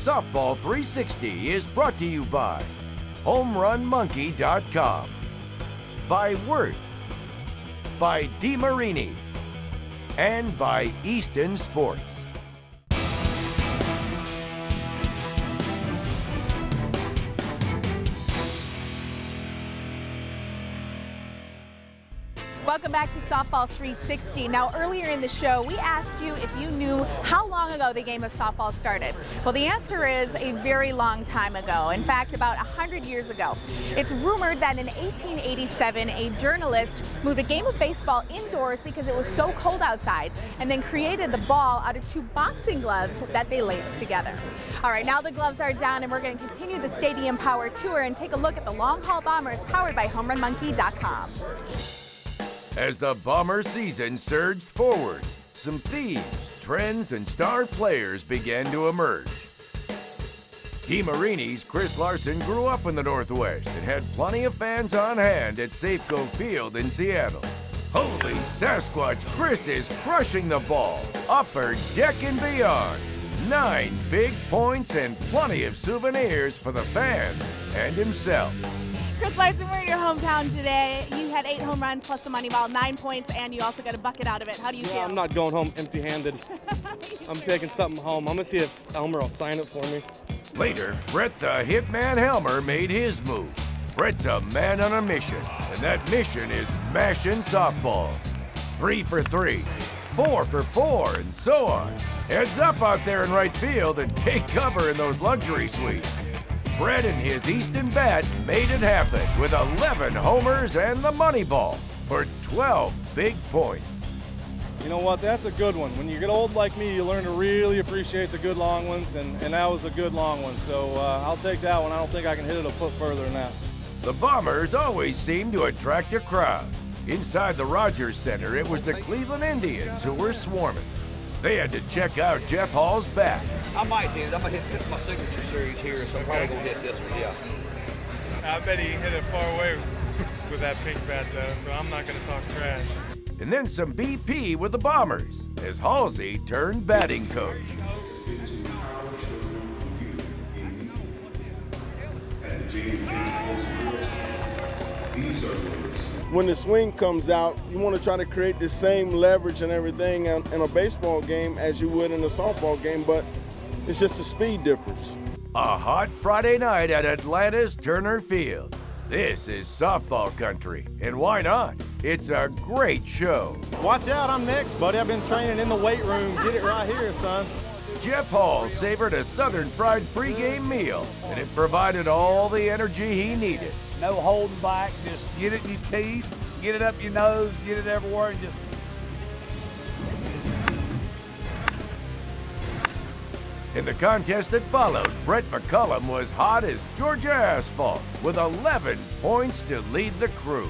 Softball 360 is brought to you by HomeRunMonkey.com, by Worth, by DeMarini, and by Easton Sports. Welcome back to Softball 360. Now, earlier in the show, we asked you if you knew how long ago the game of softball started. Well, the answer is a very long time ago. In fact, about 100 years ago. It's rumored that in 1887, a journalist moved a game of baseball indoors because it was so cold outside, and then created the ball out of two boxing gloves that they laced together. All right, now the gloves are down, and we're going to continue the Stadium Power Tour and take a look at the long haul bombers powered by HomeRunMonkey.com. As the Bomber season surged forward, some themes, trends, and star players began to emerge. DeMarini's Chris Larson grew up in the Northwest and had plenty of fans on hand at Safeco Field in Seattle. Holy Sasquatch, Chris is crushing the ball, upper deck and beyond. 9 big points and plenty of souvenirs for the fans and himself. Chris Larson, we're in your hometown today. You had 8 home runs plus a money ball, 9 points, and you also got a bucket out of it. How do you feel? I'm not going home empty-handed. I'm taking something home. I'm going to see if Elmer will sign it for me. Later, Brett the Hitman Helmer made his move. Brett's a man on a mission, and that mission is mashing softballs. 3 for 3, 4 for 4, and so on. Heads up out there in right field and take cover in those luxury suites. Brett and his Easton bat made it happen with 11 homers and the money ball for 12 big points. You know what? That's a good one. When you get old like me, you learn to really appreciate the good long ones, and that was a good long one. So I'll take that one. I don't think I can hit it a foot further than that. The Bombers always seem to attract a crowd. Inside the Rogers Center, it was the Cleveland Indians who were swarming. They had to check out Jeff Hall's bat. I might do it. I'm going to hit this, my signature series here, so I'm probably going to hit this one, yeah. I bet he hit it far away with that pink bat, though, so I'm not going to talk trash. And then some BP with the Bombers as Halsey turned batting coach. When the swing comes out, you want to try to create the same leverage and everything in a baseball game as you would in a softball game, but it's just a speed difference. A hot Friday night at Atlanta's Turner Field. This is softball country, and why not? It's a great show. Watch out, I'm next, buddy. I've been training in the weight room. Get it right here, son. Jeff Hall savored a Southern fried pregame meal, and it provided all the energy he needed. No holding back, just get it in your teeth, get it up your nose, get it everywhere, and just... In the contest that followed, Brett McCullum was hot as Georgia asphalt with 11 points to lead the crew.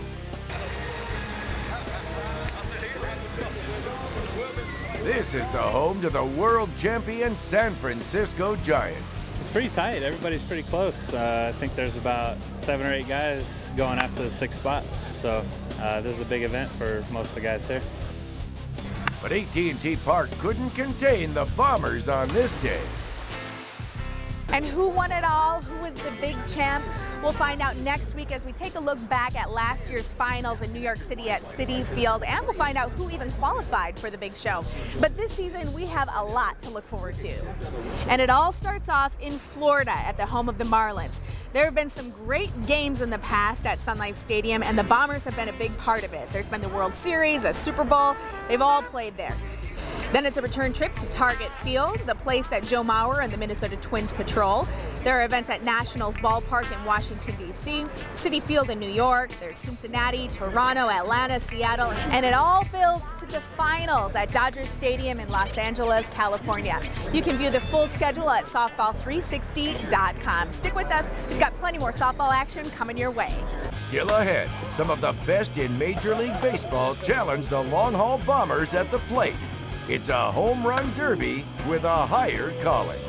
This is the home to the world champion San Francisco Giants. It's pretty tight. Everybody's pretty close. I think there's about 7 or 8 guys going after the 6 spots. So this is a big event for most of the guys here. But AT&T Park couldn't contain the Bombers on this day. And who won it all? Who was the big champ? We'll find out next week as we take a look back at last year's finals in New York City at Citi Field, and we'll find out who even qualified for the big show. But this season, we have a lot to look forward to. And it all starts off in Florida at the home of the Marlins. There have been some great games in the past at Sun Life Stadium, and the Bombers have been a big part of it. There's been the World Series, a Super Bowl. They've all played there. Then it's a return trip to Target Field, the place that Joe Mauer and the Minnesota Twins patrol. There are events at Nationals Ballpark in Washington, D.C., Citi Field in New York, there's Cincinnati, Toronto, Atlanta, Seattle, and it all builds to the finals at Dodger Stadium in Los Angeles, California. You can view the full schedule at softball360.com. Stick with us, we've got plenty more softball action coming your way. Still ahead, some of the best in Major League Baseball challenge the long haul Bombers at the plate. It's a home run derby with a higher calling.